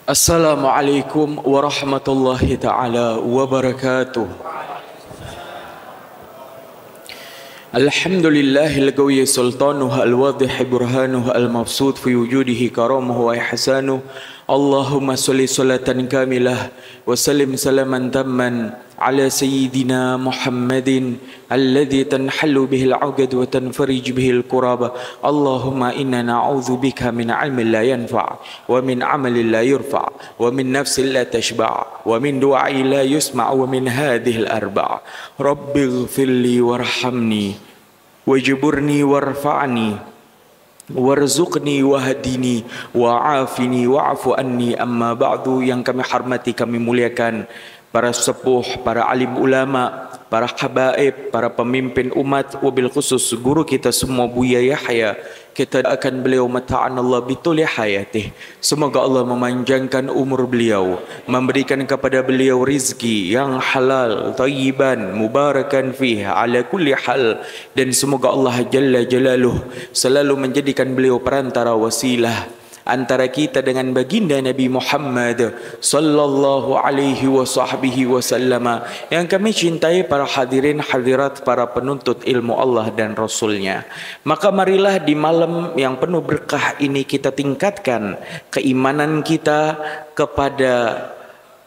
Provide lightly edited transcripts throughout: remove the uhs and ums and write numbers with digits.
Assalamualaikum warahmatullahi ta'ala wabarakatuh. Alhamdulillahil qawi sultanuhu al-wadih burhanuhu al-mabsut fi wujudihi karamuhu wa ihsanuhu. Allahumma salli salatan kamilah wa sallim salaman tamman ala sayyidina Muhammadin alladhi tanhallu bihil 'uqad wa tanfarij bihil kuraba. Allahumma inna na'udzu bika min 'ilmin la yanfa' wa min 'amalin la yurfa' wa min nafsin la tashba' wa min du'ain la yusma' wa min hadhil arba'. Rabbighfirli warhamni wajburni warfa'ni warzuqni wahdini wa'afini wa'fu anni. Amma ba'du. Yang kami hormati, kami muliakan para sepuh, para alim ulama, para habaib, para pemimpin umat, wabil khusus guru kita semua Buya Yahya. Kita akan beliau mata'anallah bituli hayatih. Semoga Allah memanjangkan umur beliau, memberikan kepada beliau rizki yang halal, tayyiban, mubarakan fih, ala kulli hal. Dan semoga Allah Jalla Jalaluh selalu menjadikan beliau perantara wasilah antara kita dengan baginda Nabi Muhammad sallallahu alaihi wasallam. Yang kami cintai para hadirin hadirat, para penuntut ilmu Allah dan Rasulnya. Maka marilah di malam yang penuh berkah ini kita tingkatkan keimanan kita kepada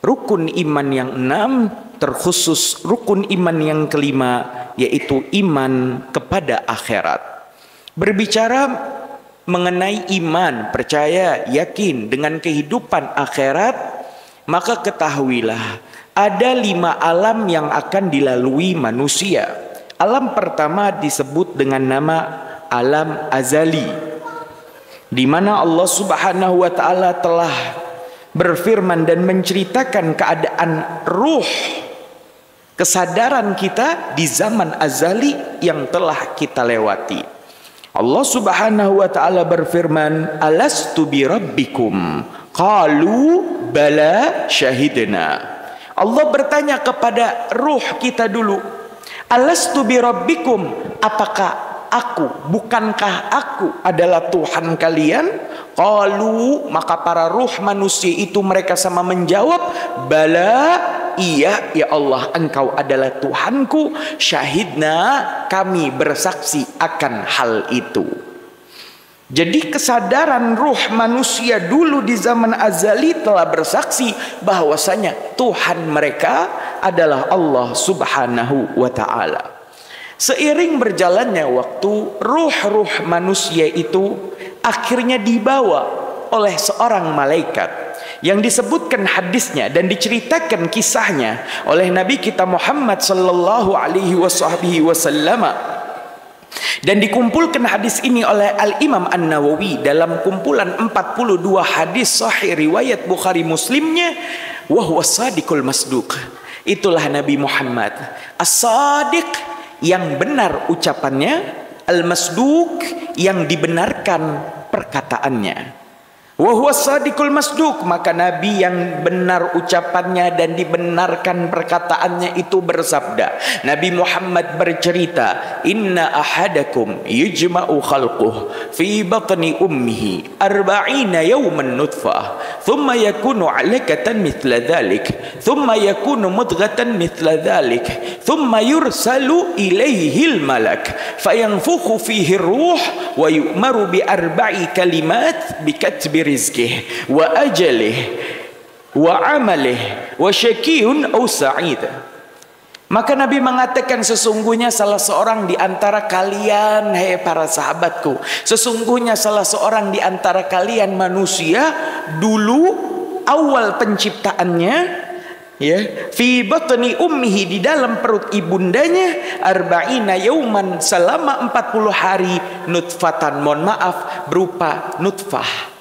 rukun iman yang 6, terkhusus rukun iman yang kelima, yaitu iman kepada akhirat. Berbicara mengenai iman, percaya, yakin dengan kehidupan akhirat, maka ketahuilah ada 5 alam yang akan dilalui manusia. Alam pertama disebut dengan nama alam azali, di mana Allah Subhanahu wa taala telah berfirman dan menceritakan keadaan ruh, kesadaran kita di zaman azali yang telah kita lewati. Allah Subhanahu wa taala berfirman, alastu bi rabbikum qalu bala syahidna. Allah bertanya kepada ruh kita dulu, alastu bi rabbikum, bukankah aku adalah Tuhan kalian? Qalu, maka para ruh manusia itu mereka sama menjawab, bala, iya ya Allah, engkau adalah Tuhanku, syahidna, kami bersaksi akan hal itu. Jadi kesadaran ruh manusia dulu di zaman azali telah bersaksi bahwasanya Tuhan mereka adalah Allah Subhanahu wa ta'ala. Seiring berjalannya waktu, ruh-ruh manusia itu akhirnya dibawa oleh seorang malaikat yang disebutkan hadisnya dan diceritakan kisahnya oleh Nabi kita Muhammad sallallahu alaihi wasallam. Dan dikumpulkan hadis ini oleh Al-Imam An-Nawawi dalam kumpulan 42 hadis sahih riwayat Bukhari Muslimnya, wa huwa shadiqul masduq. Itulah Nabi Muhammad as-sadiq, yang benar ucapannya, al-masduq, yang dibenarkan perkataannya. Wa huwa shadiqul masduq, maka Nabi yang benar ucapannya dan dibenarkan perkataannya itu bersabda. Nabi Muhammad bercerita, inna ahadakum yujma'u khalquh fi batni ummihi 40 yawman nutfah thumma yakunu 'alaqatan mithla dhalik thumma yakunu mudghatan mithla dhalik thumma yursalu ilayhi al-malak fayanfukhu fihi ar-ruh wa yu'maru bi 4 kalimat bi katbi rizkih wa ajalih wa amalih wa syakiyun aw sa'id. Maka Nabi mengatakan, sesungguhnya salah seorang di antara kalian, hai para sahabatku, sesungguhnya salah seorang di antara kalian manusia dulu awal penciptaannya, ya, fi batni ummihi, di dalam perut ibundanya, 40 yauman, selama 40 hari, nutfatan, mohon maaf, berupa nutfah,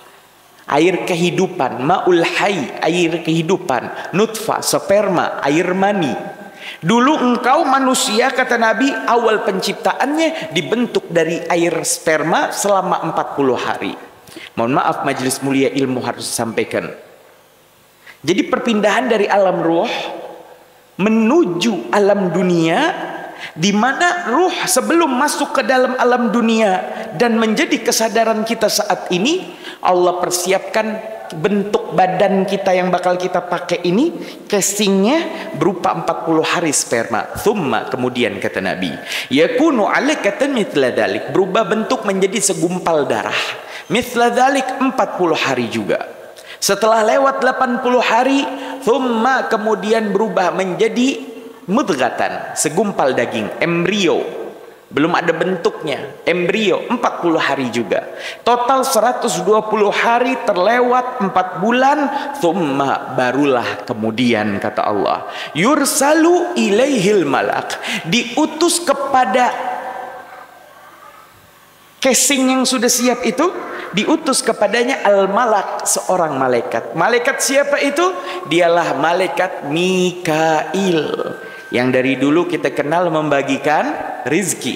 air kehidupan, maul hayy, air kehidupan, nutfah, sperma, air mani. Dulu engkau manusia, kata Nabi, awal penciptaannya dibentuk dari air sperma selama 40 hari. Mohon maaf, majelis mulia ilmu harus disampaikan. Jadi perpindahan dari alam ruh menuju alam dunia, di mana ruh sebelum masuk ke dalam alam dunia dan menjadi kesadaran kita saat ini, Allah persiapkan bentuk badan kita yang bakal kita pakai ini, casingnya berupa 40 hari sperma. Thumma, kemudian kata Nabi, yakunu alaqatan mithla dzalik, berubah bentuk menjadi segumpal darah. Mithla dzalik 40 hari juga. Setelah lewat 80 hari, thumma, kemudian berubah menjadi mudghatan, segumpal daging, embrio. Belum ada bentuknya, embrio, 40 hari juga. Total 120 hari terlewat 4 bulan, thumma, barulah kemudian kata Allah, yursalu ilaihil malak, diutus kepada casing yang sudah siap itu, diutus kepadanya al-malak, seorang malaikat. Malaikat siapa itu? Dialah malaikat Mikail, yang dari dulu kita kenal membagikan rizki.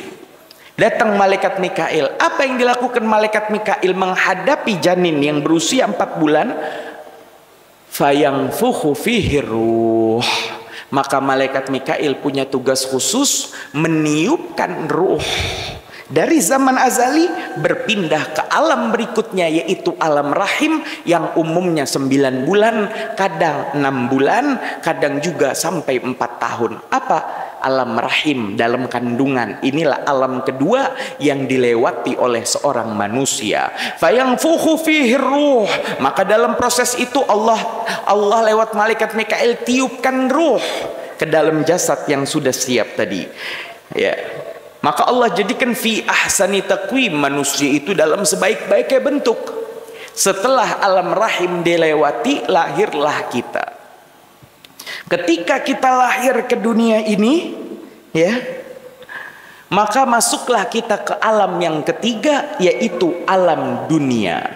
Datang malaikat Mikail. Apa yang dilakukan malaikat Mikail menghadapi janin yang berusia 4 bulan? Fayanfukhu fihi ruh. Maka malaikat Mikail punya tugas khusus meniupkan ruh. Dari zaman azali berpindah ke alam berikutnya, yaitu alam rahim yang umumnya 9 bulan, kadang 6 bulan, kadang juga sampai 4 tahun. Apa? Alam rahim, dalam kandungan. Inilah alam kedua yang dilewati oleh seorang manusia. Fayanfukhu fihi ruh. Maka dalam proses itu Allah lewat malaikat Mikail tiupkan ruh ke dalam jasad yang sudah siap tadi. Ya. Maka Allah jadikan fi ahsani taqwim, manusia itu dalam sebaik-baiknya bentuk. Setelah alam rahim dilewati, lahirlah kita. Ketika kita lahir ke dunia ini, ya, maka masuklah kita ke alam yang ketiga, yaitu alam dunia.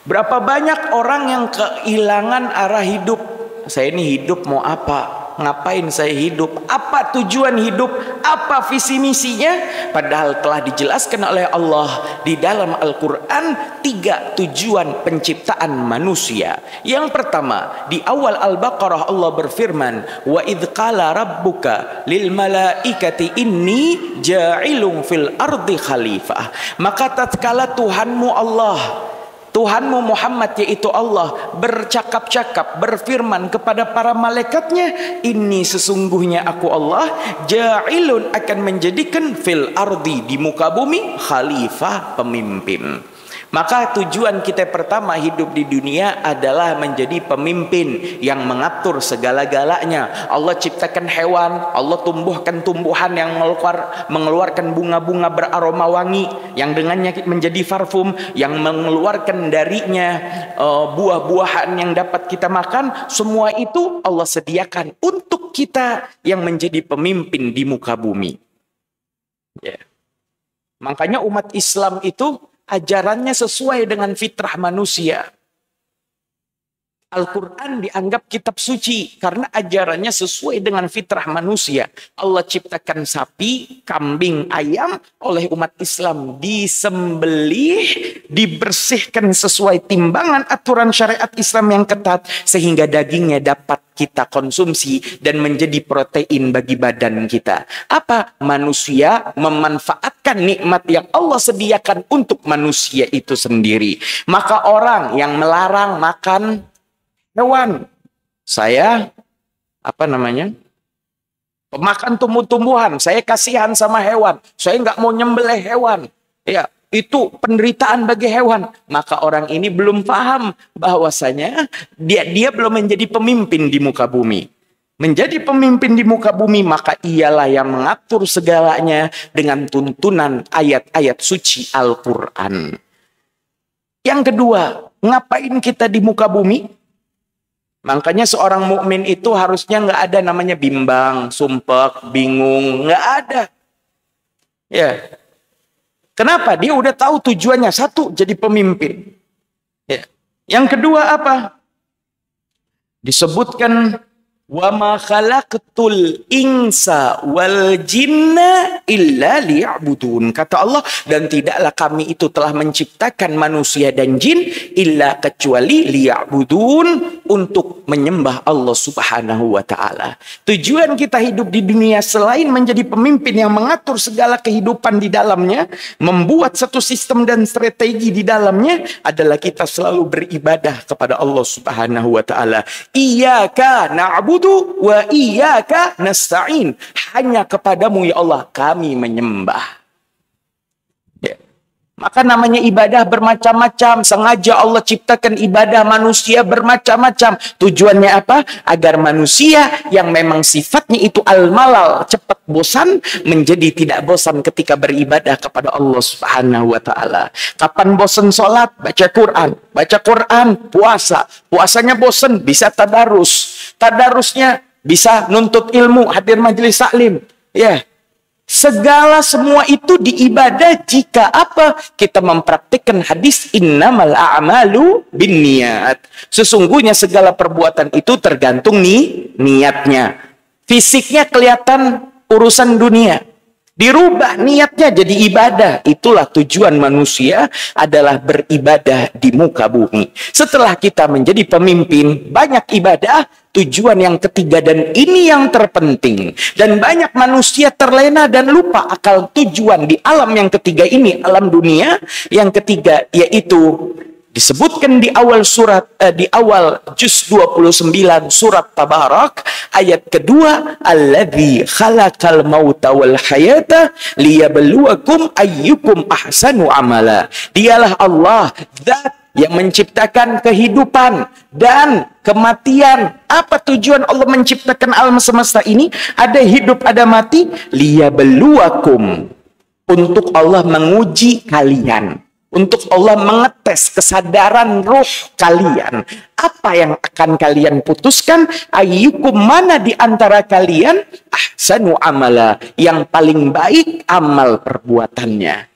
Berapa banyak orang yang kehilangan arah hidup. Saya ini hidup mau apa? Ngapain saya hidup? Apa tujuan hidup? Apa visi misinya? Padahal telah dijelaskan oleh Allah di dalam Al-Quran 3 tujuan penciptaan manusia. Yang pertama, di awal Al-Baqarah Allah berfirman, wa idh qala rabbuka lil malaikati inni ja'ilun fil ardi khalifah. Maka tatkala Tuhanmu Allah, Tuhanmu Muhammad, yaitu Allah, bercakap-cakap, berfirman kepada para malaikatnya, ini sesungguhnya aku Allah ja'ilun, akan menjadikan fil ardi, di muka bumi, khalifah, pemimpin. Maka tujuan kita pertama hidup di dunia adalah menjadi pemimpin yang mengatur segala-galanya. Allah ciptakan hewan, Allah tumbuhkan tumbuhan yang mengeluarkan bunga-bunga beraroma wangi, yang dengannya menjadi parfum, yang mengeluarkan darinya buah-buahan yang dapat kita makan. Semua itu Allah sediakan untuk kita yang menjadi pemimpin di muka bumi. Yeah. Makanya umat Islam itu ajarannya sesuai dengan fitrah manusia. Al-Quran dianggap kitab suci karena ajarannya sesuai dengan fitrah manusia. Allah ciptakan sapi, kambing, ayam, oleh umat Islam disembelih, dibersihkan sesuai timbangan aturan syariat Islam yang ketat, sehingga dagingnya dapat kita konsumsi dan menjadi protein bagi badan kita. Apa? Manusia memanfaatkan nikmat yang Allah sediakan untuk manusia itu sendiri. Maka orang yang melarang makan hewan, saya pemakan tumbuh-tumbuhan, saya kasihan sama hewan, saya nggak mau nyembelih hewan, ya itu penderitaan bagi hewan. Maka orang ini belum paham bahwasanya dia belum menjadi pemimpin di muka bumi. Menjadi pemimpin di muka bumi, maka ialah yang mengatur segalanya dengan tuntunan ayat-ayat suci Al-Quran. Yang kedua, ngapain kita di muka bumi? Makanya seorang mukmin itu harusnya nggak ada namanya bimbang, sumpek, bingung, nggak ada. Ya, kenapa? Dia udah tahu tujuannya. Satu, jadi pemimpin. Ya. Yang kedua apa? Disebutkan wa ma khalaqtul insa wal jinna illa liya'budun. Kata Allah, dan tidaklah kami itu telah menciptakan manusia dan jin illa kecuali liya'budun, untuk menyembah Allah Subhanahu wa Ta'ala. Tujuan kita hidup di dunia selain menjadi pemimpin yang mengatur segala kehidupan di dalamnya, membuat satu sistem dan strategi di dalamnya, adalah kita selalu beribadah kepada Allah Subhanahu wa Ta'ala. Iyyaka na'budu wa iyyaka nasta'in. Hanya kepadamu ya Allah kami menyembah. Maka namanya ibadah bermacam-macam. Sengaja Allah ciptakan ibadah manusia bermacam-macam. Tujuannya apa? Agar manusia yang memang sifatnya itu al-malal, cepat bosan, menjadi tidak bosan ketika beribadah kepada Allah Subhanahu wa Ta'ala. Kapan bosan sholat? Baca Quran. Baca Quran, puasa. Puasanya bosan, bisa tadarus. Tadarusnya bisa nuntut ilmu, hadir majelis taklim. Ya. Segala semua itu diibadah jika apa? Kita mempraktikkan hadis innamal a'malu binniyat. Sesungguhnya segala perbuatan itu tergantung niatnya. Fisiknya kelihatan urusan dunia. Dirubah niatnya jadi ibadah. Itulah tujuan manusia adalah beribadah di muka bumi. Setelah kita menjadi pemimpin, banyak ibadah. Tujuan yang ketiga dan ini yang terpenting. Dan banyak manusia terlena dan lupa akal tujuan di alam yang ketiga ini, alam dunia. Yang ketiga yaitu disebutkan di awal surat di awal juz 29 surat Tabarak ayat kedua, alladzi khalaqal mauta wal hayata liyabluwakum ayyukum ahsanu amala. Dialah Allah zat yang menciptakan kehidupan dan kematian. Apa tujuan Allah menciptakan alam semesta ini? Ada hidup, ada mati. Liyabluwakum, untuk Allah menguji kalian, untuk Allah mengetes kesadaran ruh kalian. Apa yang akan kalian putuskan? Ayyukum, mana di antara kalian ahsanu amala, yang paling baik amal perbuatannya.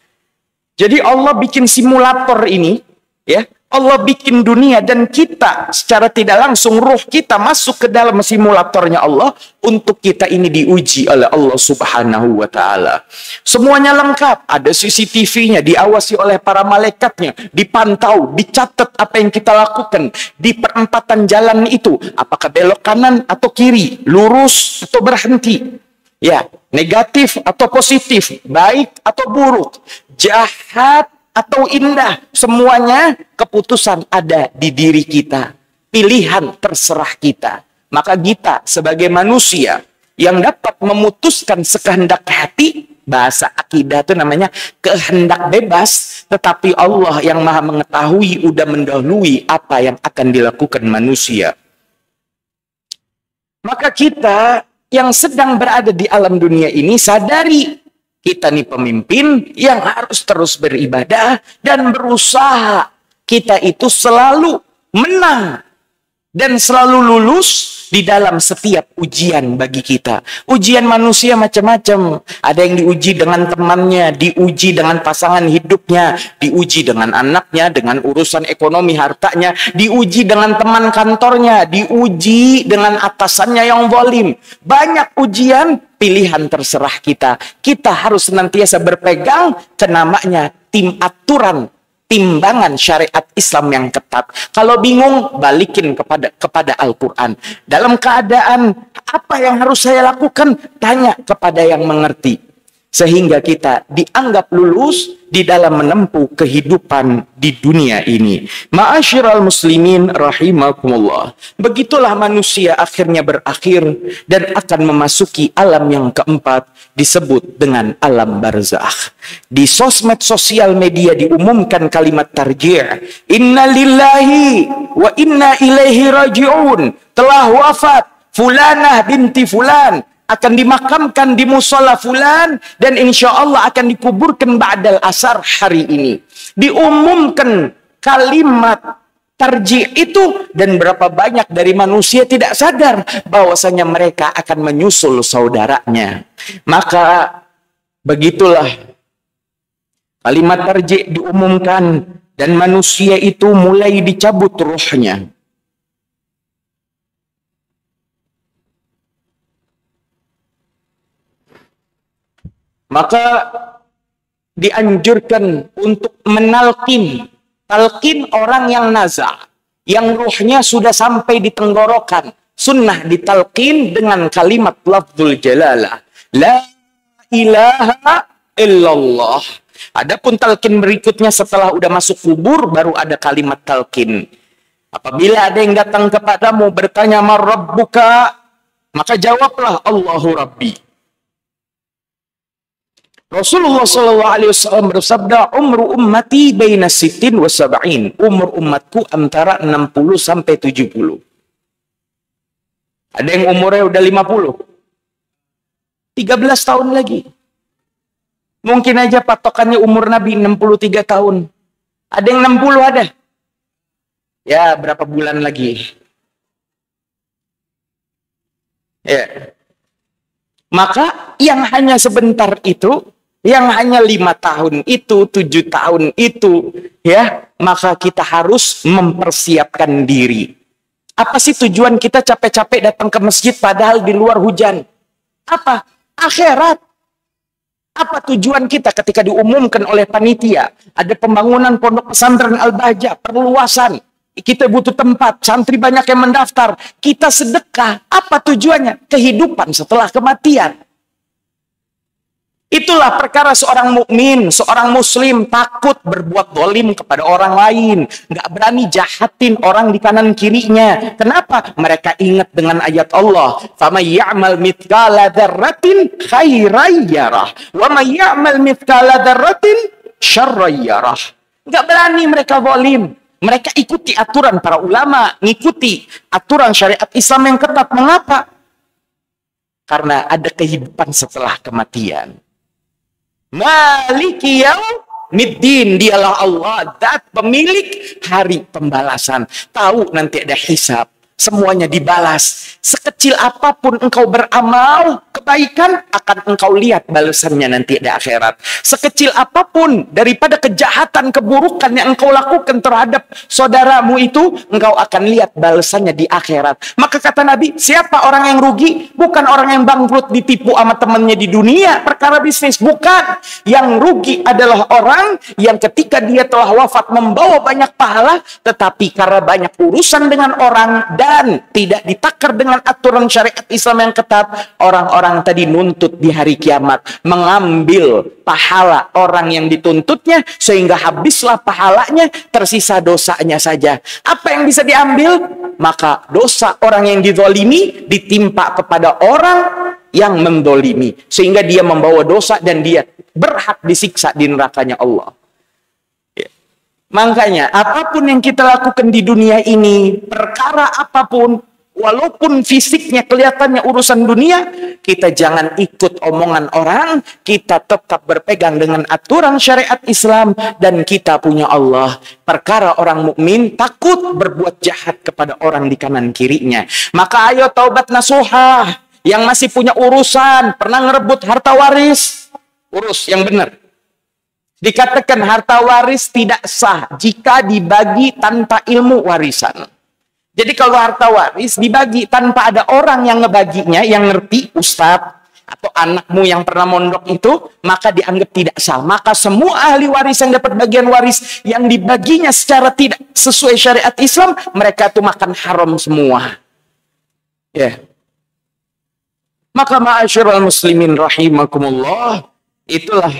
Jadi Allah bikin simulator ini, ya. Allah bikin dunia dan kita secara tidak langsung ruh kita masuk ke dalam simulatornya Allah untuk kita ini diuji oleh Allah Subhanahu wa Ta'ala. Semuanya lengkap, ada CCTV-nya, diawasi oleh para malaikatnya, dipantau, dicatat apa yang kita lakukan di perempatan jalan itu, apakah belok kanan atau kiri, lurus atau berhenti, ya, negatif atau positif, baik atau buruk, jahat atau indah, semuanya keputusan ada di diri kita. Pilihan terserah kita. Maka kita sebagai manusia yang dapat memutuskan sekehendak hati, bahasa akidah itu namanya kehendak bebas, tetapi Allah yang maha mengetahui udah mendahului apa yang akan dilakukan manusia. Maka kita yang sedang berada di alam dunia ini sadari, kita nih pemimpin yang harus terus beribadah dan berusaha. Kita itu selalu menang dan selalu lulus di dalam setiap ujian bagi kita. Ujian manusia macam-macam. Ada yang diuji dengan temannya, diuji dengan pasangan hidupnya, diuji dengan anaknya, dengan urusan ekonomi hartanya, diuji dengan teman kantornya, diuji dengan atasannya yang zalim. Banyak ujian, pilihan terserah kita. Kita harus senantiasa berpegang ke namanya tim aturan, timbangan syariat Islam yang ketat. Kalau bingung, balikin kepada Al-Quran. Dalam keadaan apa yang harus saya lakukan, tanya kepada yang mengerti. Sehingga kita dianggap lulus di dalam menempuh kehidupan di dunia ini. Ma'asyiral muslimin rahimakumullah. Begitulah manusia akhirnya berakhir dan akan memasuki alam yang keempat, disebut dengan alam barzakh. Di sosmed sosial media diumumkan kalimat tarjih. Inna lillahi wa inna ilaihi raji'un. Telah wafat fulanah binti fulan, akan dimakamkan di musola fulan dan insya Allah akan dikuburkan ba'dal asar hari ini. Diumumkan kalimat tarjih itu dan berapa banyak dari manusia tidak sadar bahwasanya mereka akan menyusul saudaranya. Maka begitulah kalimat tarjih diumumkan dan manusia itu mulai dicabut ruhnya. Maka dianjurkan untuk menalkin, talkin orang yang nazar. yang ruhnya sudah sampai di tenggorokan. Sunnah ditalqin dengan kalimat lafzul jalalah. La ilaha illallah. Adapun talqin berikutnya setelah udah masuk kubur baru ada kalimat talqin. Apabila ada yang datang kepadamu bertanya man rabbuka, maka jawablah Allahu Rabbi. Rasulullah SAW bersabda, umru ummati baina sittin wa sab'in. Umur umatku antara 60 sampai 70. Ada yang umurnya udah 50. 13 tahun lagi. Mungkin aja patokannya umur Nabi 63 tahun. Ada yang 60 ada. Ya, berapa bulan lagi? Ya. Maka yang hanya sebentar itu, yang hanya 5 tahun itu, 7 tahun itu, ya, maka kita harus mempersiapkan diri. Apa sih tujuan kita capek-capek datang ke masjid padahal di luar hujan? Apa? Akhirat. Apa tujuan kita ketika diumumkan oleh panitia? Ada pembangunan pondok pesantren Al-Bahjah, perluasan. Kita butuh tempat, santri banyak yang mendaftar. Kita sedekah. Apa tujuannya? Kehidupan setelah kematian. Itulah perkara seorang mukmin, seorang muslim takut berbuat dolim kepada orang lain. Nggak berani jahatin orang di kanan kirinya. Kenapa? Mereka ingat dengan ayat Allah. فَمَنْ يَعْمَلْ مِثْقَالَ ذَرَّةٍ خَيْرًا يَرَهُ وَمَنْ يَعْمَلْ مِثْقَالَ ذَرَّةٍ شَرًّا يَرَهُ. Nggak berani mereka dolim. Mereka ikuti aturan para ulama, ngikuti aturan syariat Islam yang ketat. Mengapa? Karena ada kehidupan setelah kematian. Maliki yaumiddin, dialah Allah, zat pemilik hari pembalasan. Tahu nanti ada hisab, semuanya dibalas. Sekecil apapun engkau beramal kebaikan, akan engkau lihat balasannya nanti di akhirat. Sekecil apapun daripada kejahatan, keburukan yang engkau lakukan terhadap saudaramu itu, engkau akan lihat balasannya di akhirat. Maka kata Nabi, siapa orang yang rugi? Bukan orang yang bangkrut ditipu sama temannya di dunia, perkara bisnis. Bukan. Yang rugi adalah orang yang ketika dia telah wafat membawa banyak pahala, tetapi karena banyak urusan dengan orang dan tidak ditakar dengan aturan syariat Islam yang ketat, orang-orang tadi nuntut di hari kiamat, mengambil pahala orang yang dituntutnya, sehingga habislah pahalanya, tersisa dosanya saja. Apa yang bisa diambil? Maka dosa orang yang dizalimi ditimpa kepada orang yang mendolimi, sehingga dia membawa dosa dan dia berhak disiksa di nerakanya Allah. Makanya apapun yang kita lakukan di dunia ini, perkara apapun, walaupun fisiknya kelihatannya urusan dunia, kita jangan ikut omongan orang, kita tetap berpegang dengan aturan syariat Islam, dan kita punya Allah. Perkara orang mukmin takut berbuat jahat kepada orang di kanan kirinya. Maka ayo taubat nasuhah. Yang masih punya urusan, pernah ngerebut harta waris, urus yang benar. Dikatakan harta waris tidak sah jika dibagi tanpa ilmu warisan. Jadi kalau harta waris dibagi tanpa ada orang yang ngebaginya, yang ngerti, ustadz atau anakmu yang pernah mondok itu, maka dianggap tidak sah. Maka semua ahli waris yang dapat bagian waris yang dibaginya secara tidak sesuai syariat Islam, mereka itu makan haram semua. Ya. Maka ma'asyiral muslimin rahimakumullah, itulah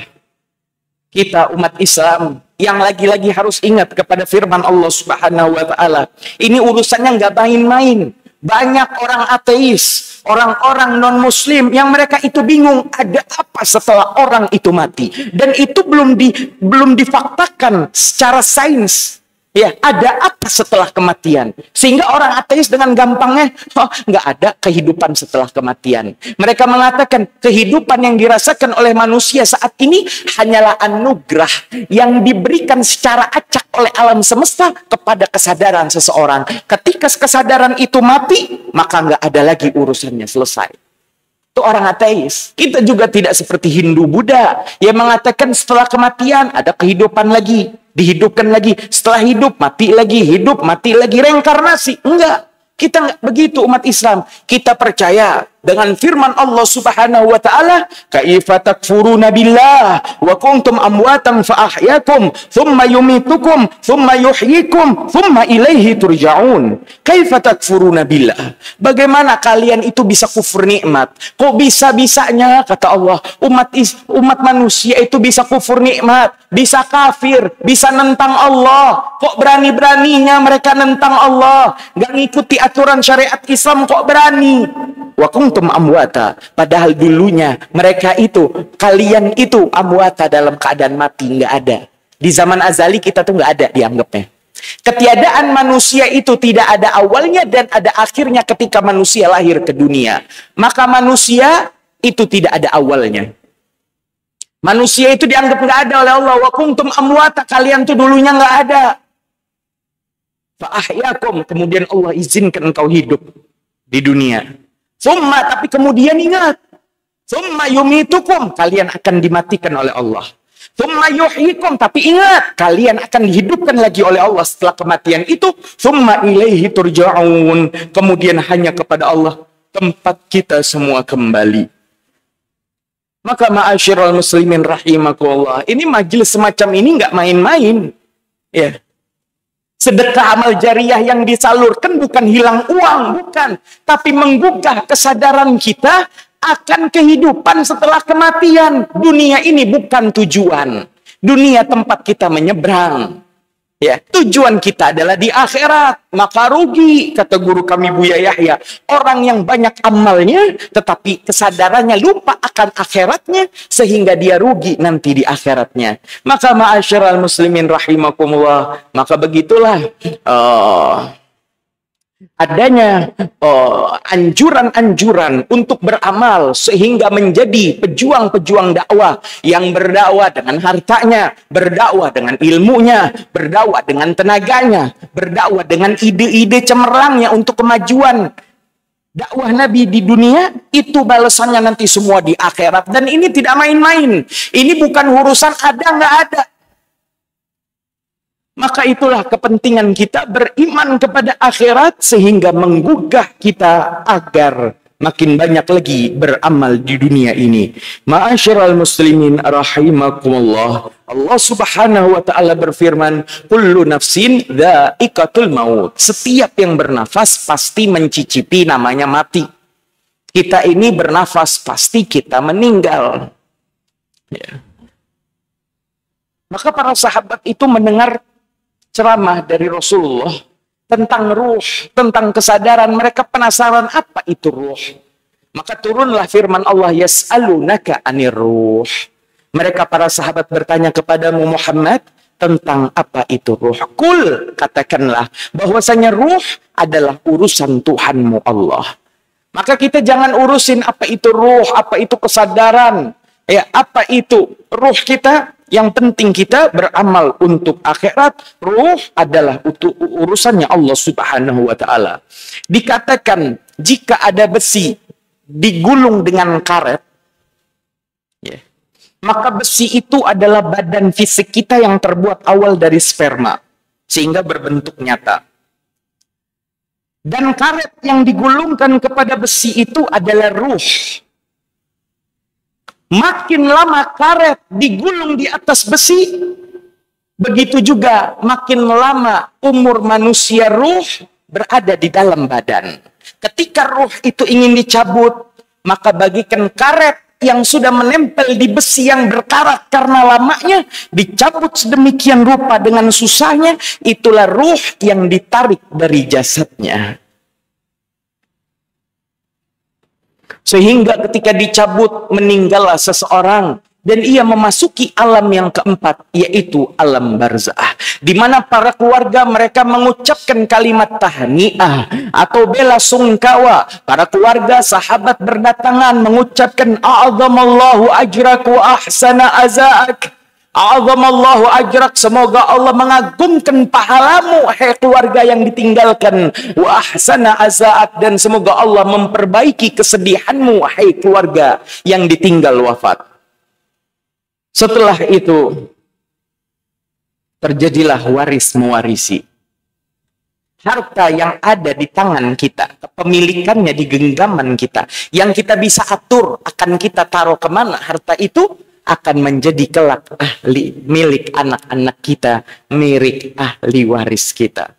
kita umat Islam yang lagi-lagi harus ingat kepada firman Allah Subhanahu wa taala. Ini urusannya nggak main-main. Banyak orang ateis, orang-orang non-muslim yang mereka itu bingung ada apa setelah orang itu mati, dan itu belum difaktakan secara sains. Ya, ada apa setelah kematian? Sehingga orang ateis dengan gampangnya, oh, nggak ada kehidupan setelah kematian. Mereka mengatakan kehidupan yang dirasakan oleh manusia saat ini hanyalah anugerah yang diberikan secara acak oleh alam semesta kepada kesadaran seseorang. Ketika kesadaran itu mati, maka nggak ada lagi urusannya, selesai. Itu orang ateis. Kita juga tidak seperti Hindu Buddha yang mengatakan setelah kematian ada kehidupan lagi, dihidupkan lagi, setelah hidup mati lagi, reinkarnasi. Enggak. Kita enggak begitu umat Islam. Kita percaya dengan firman Allah Subhanahu wa taala, "Kaifa takfuruna billah wa kuntum amwatan fa ahyakum, thumma yumitukum, thumma yuhyikum, thumma ilaihi turja'un." Kaifa takfuruna billah? Bagaimana kalian itu bisa kufur nikmat? Kok bisa-bisanya kata Allah, umat manusia itu bisa kufur nikmat, bisa kafir, bisa nentang Allah. Kok berani-beraninya mereka nentang Allah, gak ngikuti aturan syariat Islam, kok berani? Wa kuntum amwata, padahal dulunya mereka itu, kalian itu amwata, dalam keadaan mati, nggak ada. Di zaman azali kita tuh nggak ada dianggapnya. Ketiadaan manusia itu tidak ada awalnya dan ada akhirnya ketika manusia lahir ke dunia. Maka manusia itu tidak ada awalnya. Manusia itu dianggap nggak ada oleh Allah. Wa kuntum amwata, kalian tuh dulunya nggak ada. Fa ahyakum, kemudian Allah izinkan engkau hidup di dunia. Summa, tapi kemudian ingat, summa yumitukum, kalian akan dimatikan oleh Allah. Summa yuhyikum, tapi ingat, kalian akan dihidupkan lagi oleh Allah setelah kematian itu. Summa ilaihi turja'un, kemudian hanya kepada Allah tempat kita semua kembali. Maka ma'asyiral muslimin rahimakumullah, ini majelis semacam ini nggak main-main. Ya. Sedekah amal jariah yang disalurkan bukan hilang uang, bukan. Tapi menggugah kesadaran kita akan kehidupan setelah kematian. Dunia ini bukan tujuan. Dunia tempat kita menyeberang. Ya, tujuan kita adalah di akhirat. Maka rugi, kata guru kami Buya Yahya, orang yang banyak amalnya tetapi kesadarannya lupa akan akhiratnya sehingga dia rugi nanti di akhiratnya. Maka ma'asyiral muslimin rahimakumullah, maka begitulah adanya anjuran-anjuran untuk beramal sehingga menjadi pejuang-pejuang dakwah yang berdakwah dengan hartanya, berdakwah dengan ilmunya, berdakwah dengan tenaganya, berdakwah dengan ide-ide cemerlangnya untuk kemajuan dakwah Nabi di dunia. Itu balasannya nanti semua di akhirat, dan ini tidak main-main. Ini bukan urusan ada nggak ada. Maka itulah kepentingan kita beriman kepada akhirat sehingga menggugah kita agar makin banyak lagi beramal di dunia ini. Ma'asyiral muslimin rahimakumullah. Allah Subhanahu wa taala berfirman, "Kullu nafsin dha'iqatul maut." Setiap yang bernafas pasti mencicipi namanya mati. Kita ini bernafas, pasti kita meninggal. Ya. Maka para sahabat itu mendengar ceramah dari Rasulullah tentang ruh, tentang kesadaran. Mereka penasaran apa itu ruh. Maka turunlah firman Allah, "Yas'alunaka 'anir ruh." Mereka para sahabat bertanya kepadamu Muhammad tentang apa itu ruh. Kul, katakanlah bahwasanya ruh adalah urusan Tuhanmu Allah. Maka kita jangan urusin apa itu ruh, apa itu kesadaran, ya apa itu ruh kita. Yang penting kita beramal untuk akhirat. Ruh adalah urusannya Allah Subhanahu wa taala. Dikatakan jika ada besi digulung dengan karet, ya, maka besi itu adalah badan fisik kita yang terbuat awal dari sperma sehingga berbentuk nyata. Dan karet yang digulungkan kepada besi itu adalah ruh. Makin lama karet digulung di atas besi, begitu juga makin lama umur manusia ruh berada di dalam badan. Ketika ruh itu ingin dicabut, maka bagikan karet yang sudah menempel di besi yang berkarat karena lamanya, dicabut sedemikian rupa dengan susahnya, itulah ruh yang ditarik dari jasadnya. Sehingga ketika dicabut meninggallah seseorang dan ia memasuki alam yang keempat, yaitu alam barzah, di mana para keluarga mereka mengucapkan kalimat tahniah atau bela sungkawa. Para keluarga sahabat berdatangan mengucapkan a'zamallahu ajrak wa ahsana azaak. A'zamallahu ajrak, semoga Allah mengagumkan pahalamu hai keluarga yang ditinggalkan, wa ahsana azaat, dan semoga Allah memperbaiki kesedihanmu hai keluarga yang ditinggal wafat. Setelah itu terjadilah waris mewarisi. harta yang ada di tangan kita, kepemilikannya di genggaman kita, yang kita bisa atur akan kita taruh kemana, harta itu akan menjadi kelak milik anak-anak kita, milik ahli waris kita.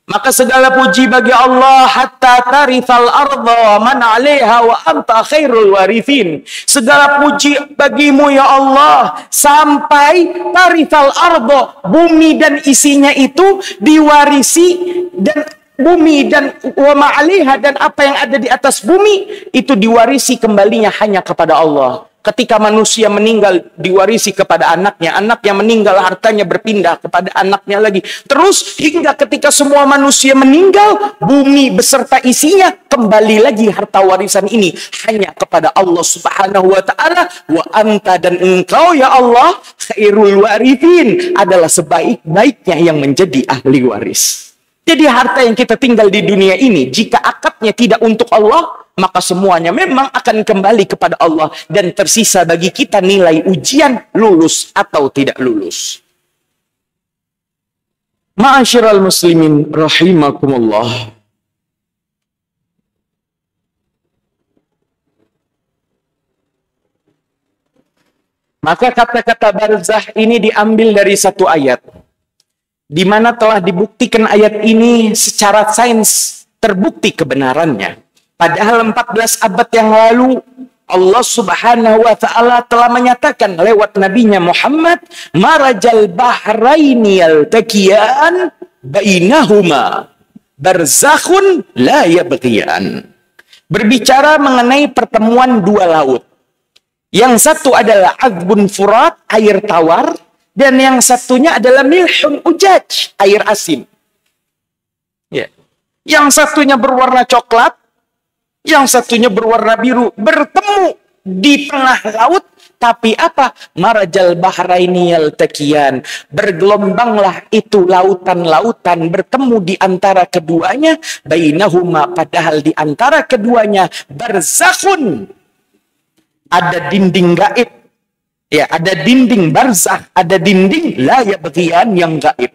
Maka segala puji bagi Allah, hatta tarithal arda man 'alaiha wa anta khairul warithin. Segala puji bagimu ya Allah, sampai tarithal arda, bumi dan isinya itu diwarisi, dan bumi dan wa ma 'alaiha, dan apa yang ada di atas bumi itu diwarisi kembalinya hanya kepada Allah. Ketika manusia meninggal diwarisi kepada anaknya, anaknya meninggal hartanya berpindah kepada anaknya lagi. Terus hingga ketika semua manusia meninggal, bumi beserta isinya kembali lagi harta warisan ini hanya kepada Allah Subhanahu wa taala. Wa anta, dan engkau ya Allah, khairul warithin, adalah sebaik-baiknya yang menjadi ahli waris. Jadi harta yang kita tinggal di dunia ini, jika akadnya tidak untuk Allah, maka semuanya memang akan kembali kepada Allah, dan tersisa bagi kita nilai ujian lulus atau tidak lulus. Ma'asyiral muslimin rahimakumullah. Maka kata-kata barzah ini diambil dari satu ayat, di mana telah dibuktikan ayat ini secara sains terbukti kebenarannya. Padahal 14 abad yang lalu Allah Subhanahu wa taala telah menyatakan lewat nabinya Muhammad, marajal bahraini yaltaqiyan bainahuma barzakhun la yabghiyan. Berbicara mengenai pertemuan dua laut. Yang satu adalah azbun furat, air tawar, dan yang satunya adalah milhun ujaj, air asin. Ya. Yang satunya berwarna coklat, yang satunya berwarna biru, bertemu di tengah laut, tapi apa? Marajal bahraini yaltaqiyan. Bergelombanglah itu lautan-lautan bertemu di antara keduanya, bainahuma, padahal di antara keduanya barzakhun, ada dinding gaib. Ya, ada dinding barzakh, ada dinding la yabghiyan yang gaib.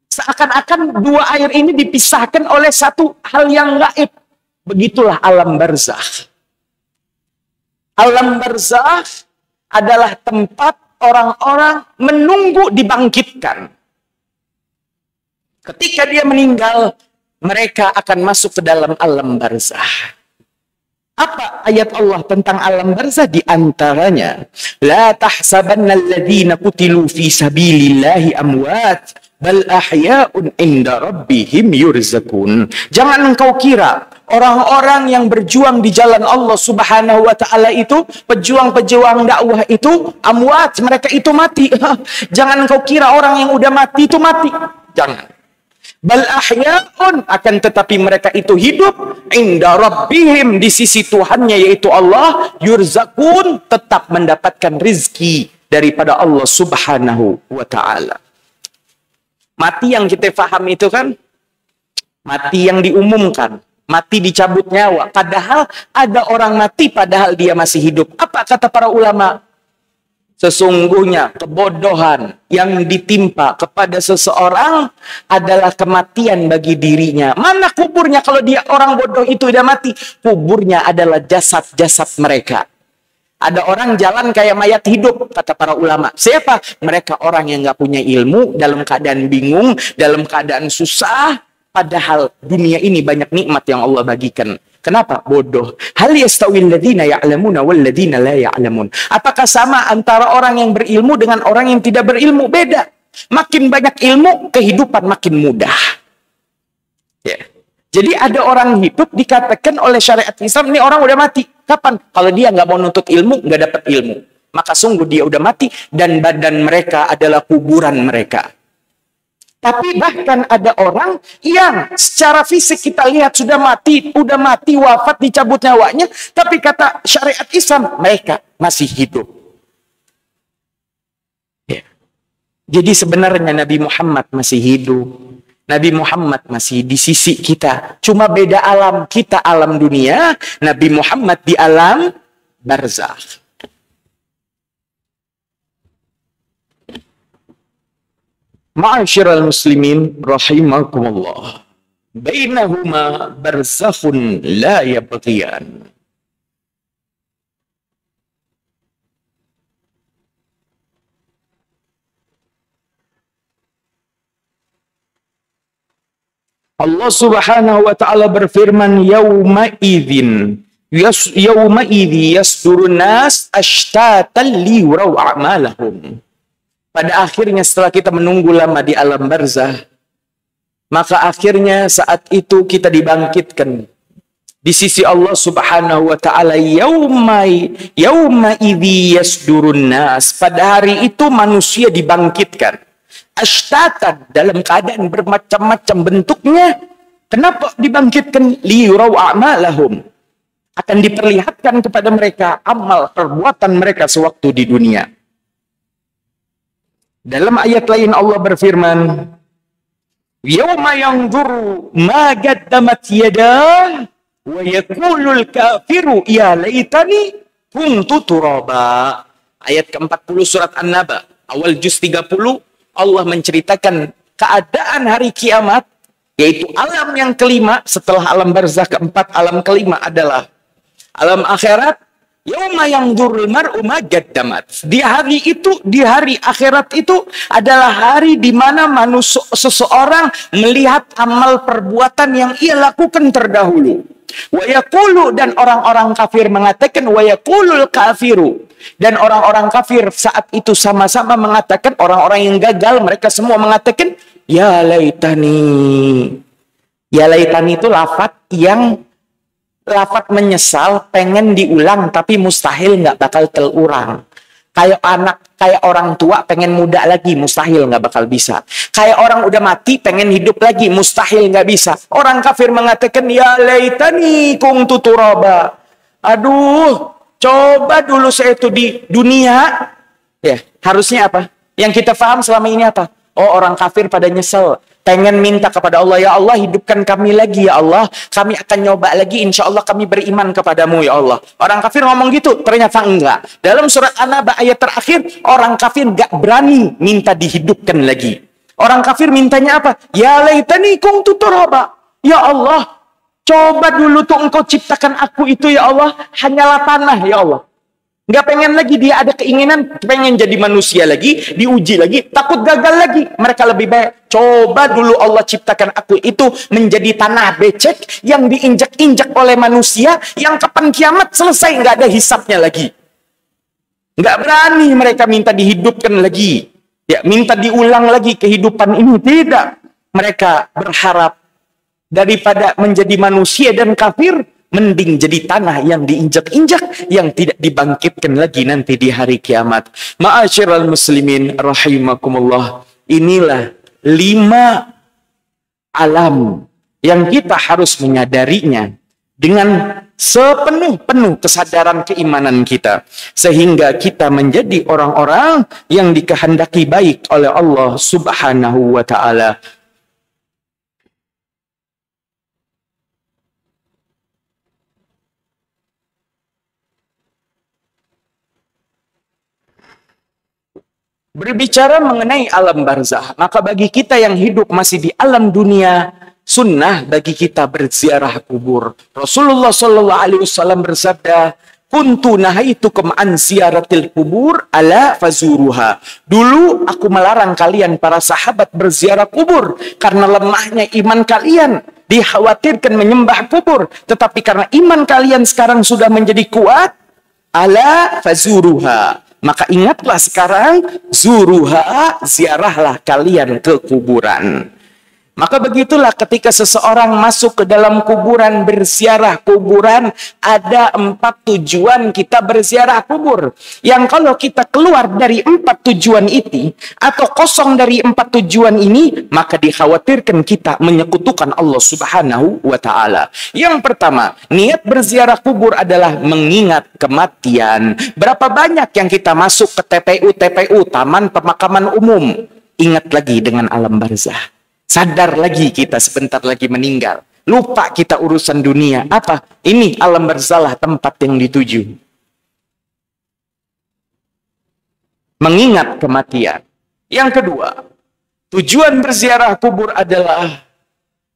Seakan-akan dua air ini dipisahkan oleh satu hal yang gaib. Begitulah alam barzakh. Alam barzakh adalah tempat orang-orang menunggu dibangkitkan. Ketika dia meninggal, mereka akan masuk ke dalam alam barzakh. Apa ayat Allah tentang alam barzakh? Di antaranya, la tahsabanna alladhina qutilu fi sabilillahi amwat bal ahya'un inda rabbihim yurzakun. Jangan engkau kira orang-orang yang berjuang di jalan Allah Subhanahu wa taala itu, pejuang-pejuang dakwah itu amwat, mereka itu mati. Jangan engkau kira orang yang udah mati itu mati. Jangan. Bal ahya'un, akan tetapi mereka itu hidup inda rabbihim, di sisi Tuhannya yaitu Allah, yurzakun, tetap mendapatkan rizki daripada Allah Subhanahu wa taala. Mati yang kita faham itu kan mati yang diumumkan, mati dicabut nyawa. Padahal ada orang mati padahal dia masih hidup. Apa kata para ulama? Sesungguhnya kebodohan yang ditimpa kepada seseorang adalah kematian bagi dirinya. Mana kuburnya kalau dia orang bodoh itu udah mati? Kuburnya adalah jasad-jasad mereka. Ada orang jalan kayak mayat hidup, kata para ulama. Siapa? Mereka orang yang nggak punya ilmu, dalam keadaan bingung, dalam keadaan susah. Padahal dunia ini banyak nikmat yang Allah bagikan. Kenapa? Bodoh. Hal yastawil ladzina ya'lamuna wal ladzina la ya'lamun. Apakah sama antara orang yang berilmu dengan orang yang tidak berilmu? Beda. Makin banyak ilmu, kehidupan makin mudah. Ya. Jadi ada orang hidup dikatakan oleh syariat Islam, ini orang udah mati. Kapan? Kalau dia nggak mau nuntut ilmu, nggak dapat ilmu. Maka sungguh dia udah mati, dan badan mereka adalah kuburan mereka. Tapi bahkan ada orang yang secara fisik kita lihat sudah mati, wafat, dicabut nyawanya, tapi kata syariat Islam, mereka masih hidup. Ya. Jadi sebenarnya Nabi Muhammad masih hidup. Nabi Muhammad masih di sisi kita. Cuma beda alam. Kita alam dunia, Nabi Muhammad di alam barzakh. Ma'asyiral muslimin rahimakumullah. Bainahuma barzakhun la yabghiyan. Allah Subhanahu wa taala berfirman, yauma idzin yasdurun nas ashtatan liyuraw a'malahum. Pada akhirnya setelah kita menunggu lama di alam barzah, maka akhirnya saat itu kita dibangkitkan di sisi Allah Subhanahu wa taala. Yauma idzi yasdurun nas, pada hari itu manusia dibangkitkan ashtatan, dalam keadaan bermacam-macam bentuknya. Kenapa dibangkitkan? Liyuraw a'malahum, akan diperlihatkan kepada mereka amal perbuatan mereka sewaktu di dunia. Dalam ayat lain Allah berfirman, yauma yanzuru ma qaddamat yadah wa yaqulul kafiru ya laitani kuntu turaba. Ayat ke-40 surat An-Naba, awal juz 30, Allah menceritakan keadaan hari kiamat, yaitu alam yang kelima setelah alam barzakh keempat. Alam kelima adalah alam akhirat. Yauma yanzurul mar'u ma qaddamat. Di hari itu, di hari akhirat itu adalah hari di mana manusia, seseorang melihat amal perbuatan yang ia lakukan terdahulu. Wa yaqulu, dan orang-orang kafir mengatakan, wa yaqulul kafiru, dan orang-orang kafir saat itu sama-sama mengatakan, orang-orang yang gagal mereka semua mengatakan, ya laitani. Ya laitani itu lafaz menyesal, pengen diulang tapi mustahil nggak bakal terulang. Kayak kayak orang tua pengen muda lagi, mustahil nggak bakal bisa. Kayak orang udah mati pengen hidup lagi, mustahil nggak bisa. Orang kafir mengatakan, ya laitani kuntu turaba. Aduh, coba dulu saya itu di dunia. Ya, harusnya apa? Yang kita paham selama ini apa? Oh, orang kafir pada nyesel, pengen minta kepada Allah, ya Allah hidupkan kami lagi ya Allah, kami akan nyoba lagi, insya Allah kami beriman kepadamu ya Allah. Orang kafir ngomong gitu, ternyata enggak. Dalam surat An-Naba ayat terakhir, orang kafir enggak berani minta dihidupkan lagi. Orang kafir mintanya apa? Ya laitani kuntu turaba. Ya Allah, coba dulu tuh engkau ciptakan aku itu ya Allah, hanyalah tanah ya Allah. Nggak pengen lagi, dia ada keinginan pengen jadi manusia lagi, diuji lagi, takut gagal lagi. Mereka lebih baik, coba dulu Allah ciptakan aku itu menjadi tanah becek yang diinjak-injak oleh manusia, yang kapan kiamat selesai nggak ada hisapnya lagi. Nggak berani mereka minta dihidupkan lagi, ya minta diulang lagi kehidupan ini. Tidak, mereka berharap daripada menjadi manusia dan kafir, mending jadi tanah yang diinjak-injak, yang tidak dibangkitkan lagi nanti di hari kiamat. Ma'asyiral muslimin rahimakumullah. Inilah 5 alam yang kita harus menyadarinya dengan sepenuh-penuh kesadaran keimanan kita, sehingga kita menjadi orang-orang yang dikehendaki baik oleh Allah Subhanahu wa ta'ala. Berbicara mengenai alam barzah, maka bagi kita yang hidup masih di alam dunia, sunnah bagi kita berziarah kubur. Rasulullah Shallallahu Alaihi Wasallam bersabda, "Kuntu nahaitukum an ziyaratil kubur ala fazuruha." Dulu aku melarang kalian para sahabat berziarah kubur karena lemahnya iman kalian, dikhawatirkan menyembah kubur. Tetapi karena iman kalian sekarang sudah menjadi kuat, ala fazuruha, maka ingatlah sekarang, zuruha, ziarahlah kalian ke kuburan. Maka begitulah ketika seseorang masuk ke dalam kuburan, berziarah kuburan, ada 4 tujuan kita berziarah kubur. Yang kalau kita keluar dari 4 tujuan itu, atau kosong dari 4 tujuan ini, maka dikhawatirkan kita menyekutukan Allah Subhanahu wa ta'ala. Yang pertama, niat berziarah kubur adalah mengingat kematian. Berapa banyak yang kita masuk ke TPU, Taman Pemakaman Umum, ingat lagi dengan alam barzah. Sadar lagi kita sebentar lagi meninggal. Lupa kita urusan dunia. Apa? Ini alam barzah tempat yang dituju. Mengingat kematian. Yang kedua, Tujuan berziarah kubur adalah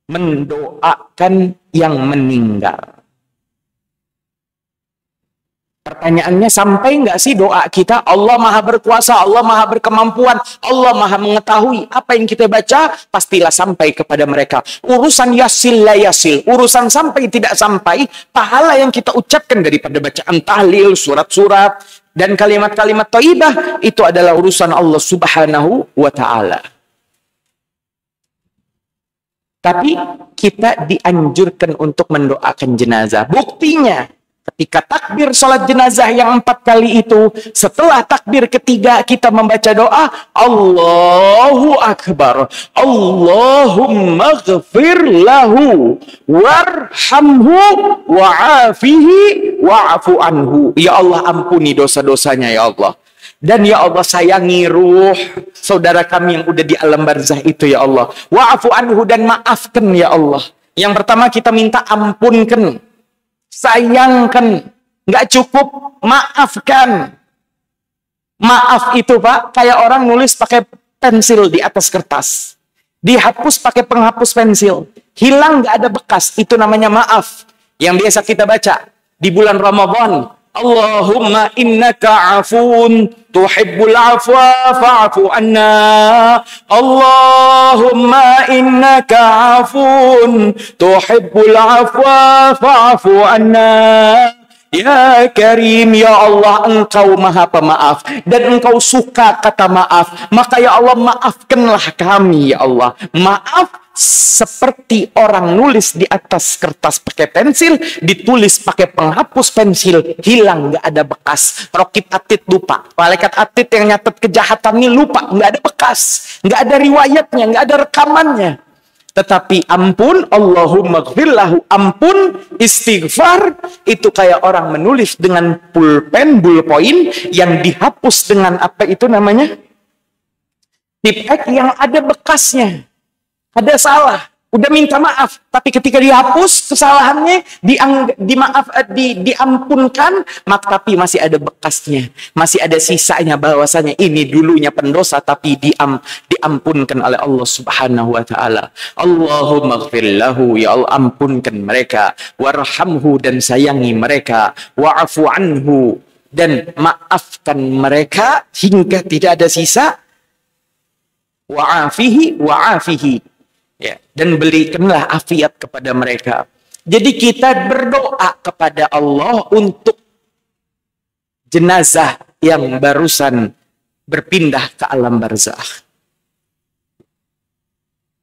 mendoakan yang meninggal. Pertanyaannya, sampai nggak sih doa kita? Allah maha berkuasa, Allah maha berkemampuan, Allah maha mengetahui. Apa yang kita baca, pastilah sampai kepada mereka. Urusan yasil la yasil, urusan sampai tidak sampai, pahala yang kita ucapkan daripada bacaan tahlil, surat-surat, dan kalimat-kalimat thayyibah, itu adalah urusan Allah subhanahu wa ta'ala. Tapi kita dianjurkan untuk mendoakan jenazah. Buktinya, ketika takbir sholat jenazah yang 4 kali itu, setelah takbir ketiga kita membaca doa, Allahu Akbar, Allahumma ghafir lahu, warhamhu, wa'afihi, wa'afu anhu. Ya Allah, ampuni dosa-dosanya ya Allah. Dan ya Allah, sayangi ruh saudara kami yang udah di alam barzah itu ya Allah. Wa'afu anhu, dan maafkan ya Allah. Yang pertama kita minta ampunkan, sayangkan, nggak cukup maafkan. Maaf itu Pak, kayak orang nulis pakai pensil di atas kertas, dihapus pakai penghapus pensil, hilang nggak ada bekas, itu namanya maaf. Yang biasa kita baca di bulan Ramadan, Allahumma innaka afun tuhibbul afwa fa'fu anna. Allahumma innaka afun tuhibbul afwa fa'fu anna. Ya Karim, ya Allah, Engkau maha pemaaf dan Engkau suka kata maaf. Maka ya Allah, maafkanlah kami ya Allah. Maaf seperti orang nulis di atas kertas pakai pensil, ditulis pakai penghapus pensil, hilang, nggak ada bekas. Rokib Atid lupa, malaikat Atid yang nyatet kejahatan ini lupa, nggak ada bekas, nggak ada riwayatnya, nggak ada rekamannya. Tetapi ampun, Allahumma ghfirlahu, ampun, istighfar, itu kayak orang menulis dengan pulpen, ballpoint yang dihapus dengan apa itu namanya? Tipek yang ada bekasnya. Ada salah, udah minta maaf, tapi ketika dihapus kesalahannya, diampunkan, maka tapi masih ada bekasnya, masih ada sisanya bahwasanya ini dulunya pendosa tapi diampunkan oleh Allah Subhanahu wa taala. Allahumma ighfir lahu, ya Allah ampunkan mereka, warhamhu, dan sayangi mereka, wa'fu anhu, dan maafkan mereka hingga tidak ada sisa, wa'afihi, ya, dan berikanlah afiat kepada mereka. Jadi kita berdoa kepada Allah untuk jenazah yang barusan berpindah ke alam barzakh.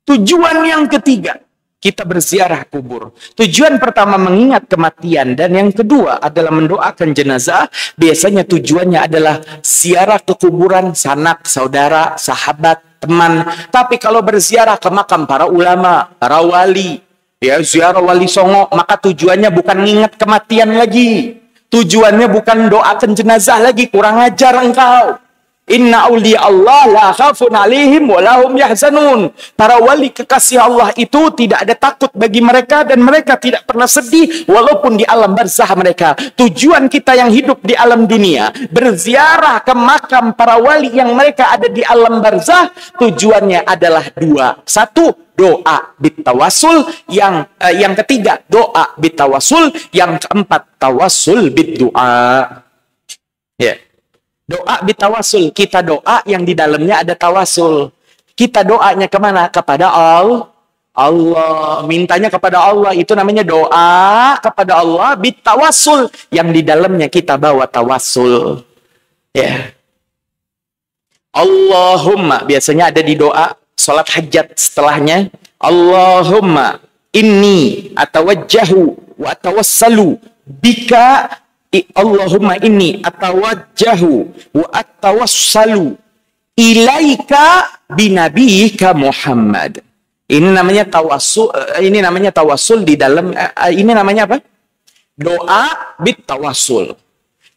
Tujuan yang ketiga, kita berziarah kubur. Tujuan pertama mengingat kematian, dan yang kedua adalah mendoakan jenazah. Biasanya tujuannya adalah ziarah ke kuburan sanak, saudara, sahabat, teman. Tapi kalau berziarah ke makam para ulama, para wali, ya ziarah wali songo, maka tujuannya bukan mengingat kematian lagi. Tujuannya bukan doakan jenazah lagi, kurang ajar engkau. Inna awliya Allah la khafun alaihim wa lahum yahzanun. Para wali kekasih Allah itu tidak ada takut bagi mereka, dan mereka tidak pernah sedih walaupun di alam barzakh mereka. Tujuan kita yang hidup di alam dunia, berziarah ke makam para wali yang mereka ada di alam barzakh, tujuannya adalah dua. Satu, doa bitawassul, yang ketiga doa bitawassul, yang keempat tawassul biddu'a. Ya. Doa bitawassul, kita doa yang di dalamnya ada tawasul. Kita doanya kemana? Kepada Allah. Mintanya kepada Allah, itu namanya doa kepada Allah bitawassul, yang di dalamnya kita bawa tawasul. Ya. Allahumma, biasanya ada di doa salat hajat setelahnya. Allahumma inni atawajjahu wa atawassalu bika. Allahumma inni atawajjahu wa atawassalu ilaika binabiyika Muhammad. Ini namanya tawassul di dalam ini namanya apa? Doa bitawassul.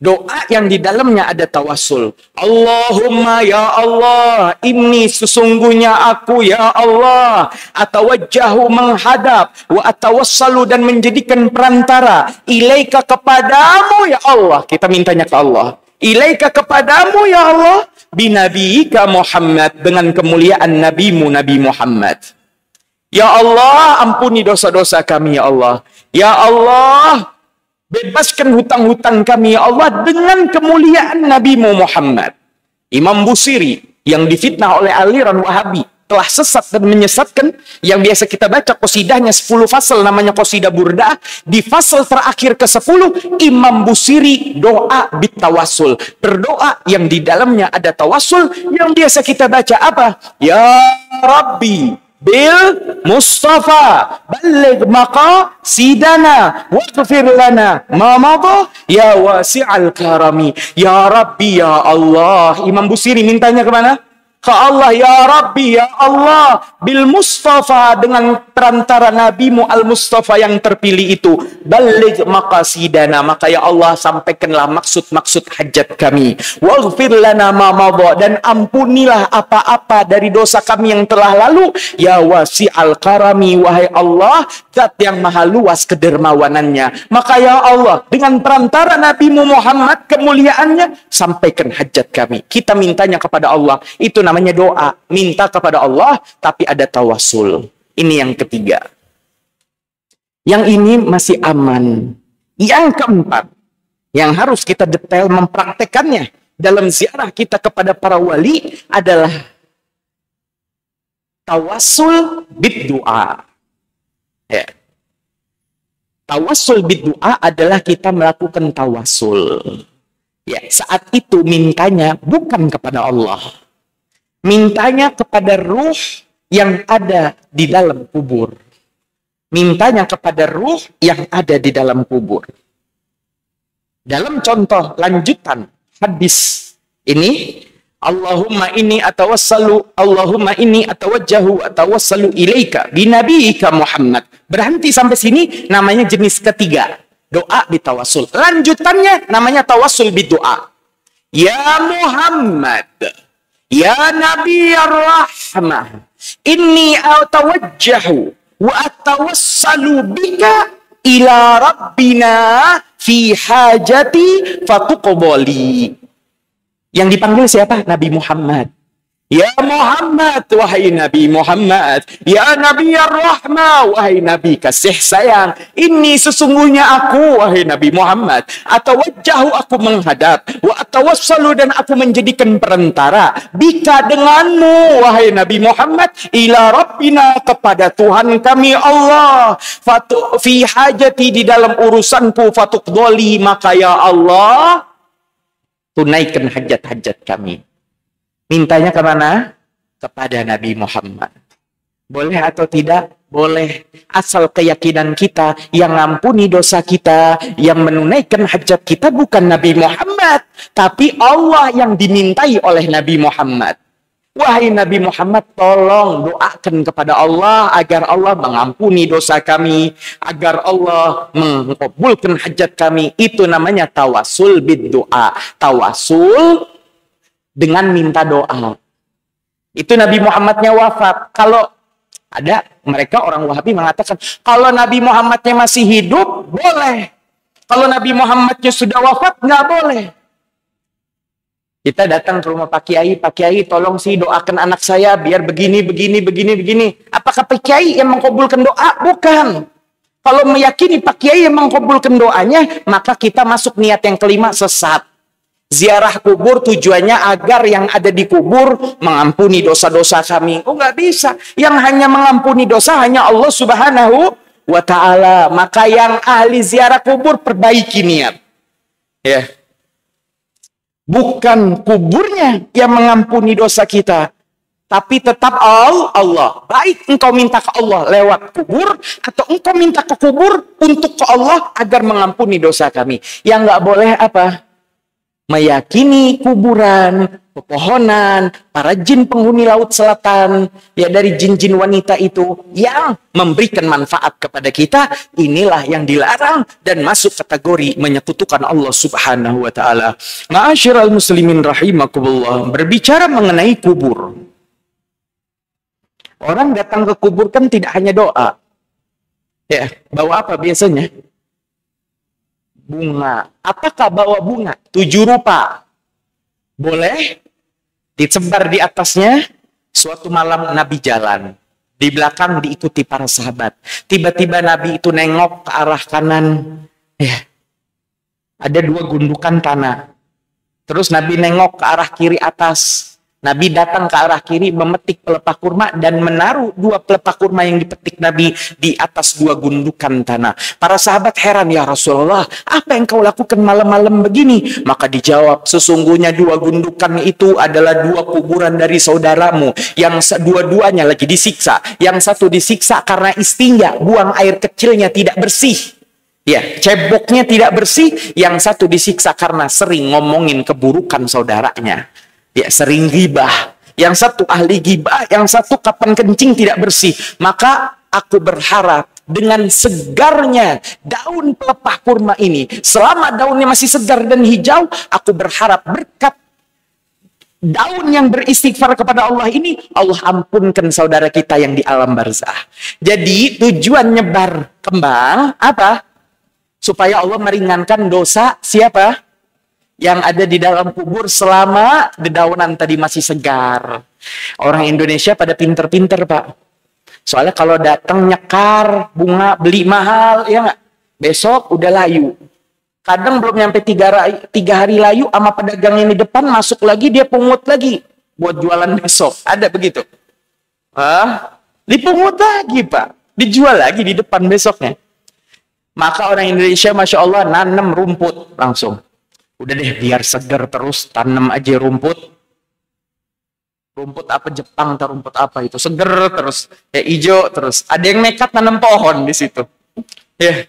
Doa yang di dalamnya ada tawassul. Allahumma ya Allah, ini sesungguhnya aku ya Allah, atawajjahu menghadap, wa atawassalu dan menjadikan perantara, ilaika kepadamu ya Allah. Kita mintanya ke Allah. Ilaika kepadamu ya Allah, binabiyika Muhammad, dengan kemuliaan nabimu Nabi Muhammad. Ya Allah, ampuni dosa-dosa kami ya Allah. Ya Allah, bebaskan hutang-hutang kami ya Allah dengan kemuliaan nabimu Muhammad. Imam Busiri yang difitnah oleh aliran Wahabi, telah sesat dan menyesatkan, yang biasa kita baca qasidahnya 10 fasal namanya qasidah Burdah, di fasal terakhir ke-10 Imam Busiri doa bitawassul, berdoa yang di dalamnya ada tawassul, yang biasa kita baca apa? Ya Rabbi bil Mustafa balligh maqasidana waghfir lana ma madha ya wasi'al karami. Ya Rabbi, ya Allah. Imam Busiri mintanya kemana? Ke Allah. Ya Rabbi, ya Allah, bil Mustafa, dengan perantara nabimu al-Mustafa yang terpilih itu, baligh maqasidana, maka ya Allah sampaikanlah maksud-maksud hajat kami, waghfir lana ma madha, dan ampunilah apa-apa dari dosa kami yang telah lalu, ya wasi'al karami, wahai Allah zat yang maha luas kedermawanannya, maka ya Allah dengan perantara nabimu Muhammad kemuliaannya sampaikan hajat kami. Kita mintanya kepada Allah, itu namanya doa, minta kepada Allah tapi ada tawassul. Ini yang ketiga. Yang ini masih aman. Yang keempat, yang harus kita detail mempraktekannya dalam ziarah kita kepada para wali adalah tawassul bid-du'a. Ya. Tawassul bid-du'a adalah kita melakukan tawassul. Ya, saat itu mintanya bukan kepada Allah. Mintanya kepada ruh yang ada di dalam kubur. Mintanya kepada ruh yang ada di dalam kubur. Dalam contoh lanjutan hadis ini, Allahumma inni atawassalu ilaika binabiyika Muhammad. Berhenti sampai sini namanya jenis ketiga, doa bitawassul. Lanjutannya namanya tawassul bidoa. Ya Muhammad, ya Nabi ar-Rahmah, inni atawajjahu wa atawassalu bika ila Rabbina fi hajati fatuqbali. Yang dipanggil siapa? Nabi Muhammad. Ya Muhammad, wahai Nabi Muhammad. Ya Nabi ar-Rahmah, wahai Nabi kasih sayang. Ini sesungguhnya aku, wahai Nabi Muhammad. Atawajjahu, aku menghadap. Wa atawassalu, dan aku menjadikan perantara. Bika, denganmu, wahai Nabi Muhammad. Ila Rabbina, kepada Tuhan kami Allah. Fi hajati, di dalam urusanku. Fatuqdoli, maka ya Allah, tunaikan hajat-hajat kami. Mintanya kemana? Kepada Nabi Muhammad. Boleh atau tidak? Boleh. Asal keyakinan kita yang ngampuni dosa kita, yang menunaikan hajat kita bukan Nabi Muhammad, tapi Allah yang dimintai oleh Nabi Muhammad. Wahai Nabi Muhammad, tolong doakan kepada Allah agar Allah mengampuni dosa kami, agar Allah mengabulkan hajat kami. Itu namanya tawassul bid-doa. Tawassul dengan minta doa. Itu Nabi Muhammadnya wafat. Kalau ada mereka orang Wahabi mengatakan, kalau Nabi Muhammadnya masih hidup, boleh. Kalau Nabi Muhammadnya sudah wafat, nggak boleh. Kita datang ke rumah Pak Kiai tolong sih doakan anak saya biar begini. Apakah Pak Kiai yang mengkabulkan doa? Bukan. Kalau meyakini Pak Kiai yang mengkabulkan doanya, maka kita masuk niat yang kelima, sesat. Ziarah kubur tujuannya agar yang ada di kubur mengampuni dosa-dosa kami. Oh, nggak bisa. Yang hanya mengampuni dosa hanya Allah Subhanahu wa Ta'ala. Maka yang ahli ziarah kubur perbaiki niat. Ya. Bukan kuburnya yang mengampuni dosa kita, tapi tetap Allah. Baik engkau minta ke Allah lewat kubur, atau engkau minta ke kubur untuk ke Allah agar mengampuni dosa kami. Yang nggak boleh apa? Meyakini kuburan, pepohonan, para jin penghuni laut selatan, ya dari jin-jin wanita itu yang memberikan manfaat kepada kita, inilah yang dilarang dan masuk kategori menyekutukan Allah Subhanahu wa Ta'ala. Ma'asyiral muslimin rahimakumullah, berbicara mengenai kubur. Orang datang ke kubur kan tidak hanya doa. Ya, bawa apa biasanya? Bunga. Apakah bawa bunga? 7 rupa. Boleh. Disebar di atasnya. Suatu malam Nabi jalan. Di belakang diikuti para sahabat. Tiba-tiba Nabi itu nengok ke arah kanan. Ya, ada 2 gundukan tanah. Terus Nabi nengok ke arah kiri atas. Nabi datang ke arah kiri memetik pelepah kurma dan menaruh 2 pelepah kurma yang dipetik Nabi di atas 2 gundukan tanah. Para sahabat heran, ya Rasulullah, apa yang kau lakukan malam-malam begini? Maka dijawab, sesungguhnya 2 gundukan itu adalah 2 kuburan dari saudaramu yang dua-duanya lagi disiksa. Yang satu disiksa karena istinja, buang air kecilnya tidak bersih. Ya, ceboknya tidak bersih. Yang satu disiksa karena sering ngomongin keburukan saudaranya. Ya, sering ghibah. Yang satu ahli ghibah, yang satu kapan kencing tidak bersih. Maka aku berharap dengan segarnya daun pelepah kurma ini, selama daunnya masih segar dan hijau, aku berharap berkat daun yang beristighfar kepada Allah ini, Allah ampunkan saudara kita yang di alam barzah. Jadi tujuan nyebar kembang apa? Supaya Allah meringankan dosa siapa? Yang ada di dalam kubur selama dedaunan tadi masih segar. Orang Indonesia pada pinter-pinter, Pak. Soalnya kalau datang nyekar, bunga, beli mahal, ya nggak? Besok udah layu. Kadang belum nyampe 3 hari layu, sama pedagang yang di depan masuk lagi, dia pungut lagi. Buat jualan besok. Ada begitu? Dipungut lagi, Pak. Dijual lagi di depan besoknya. Maka orang Indonesia, Masya Allah, nanam rumput langsung. Udah deh, biar segar terus, tanam aja rumput. Rumput apa Jepang atau rumput apa itu, seger terus, ya hijau terus. Ada yang nekat nanam pohon di situ. Ya,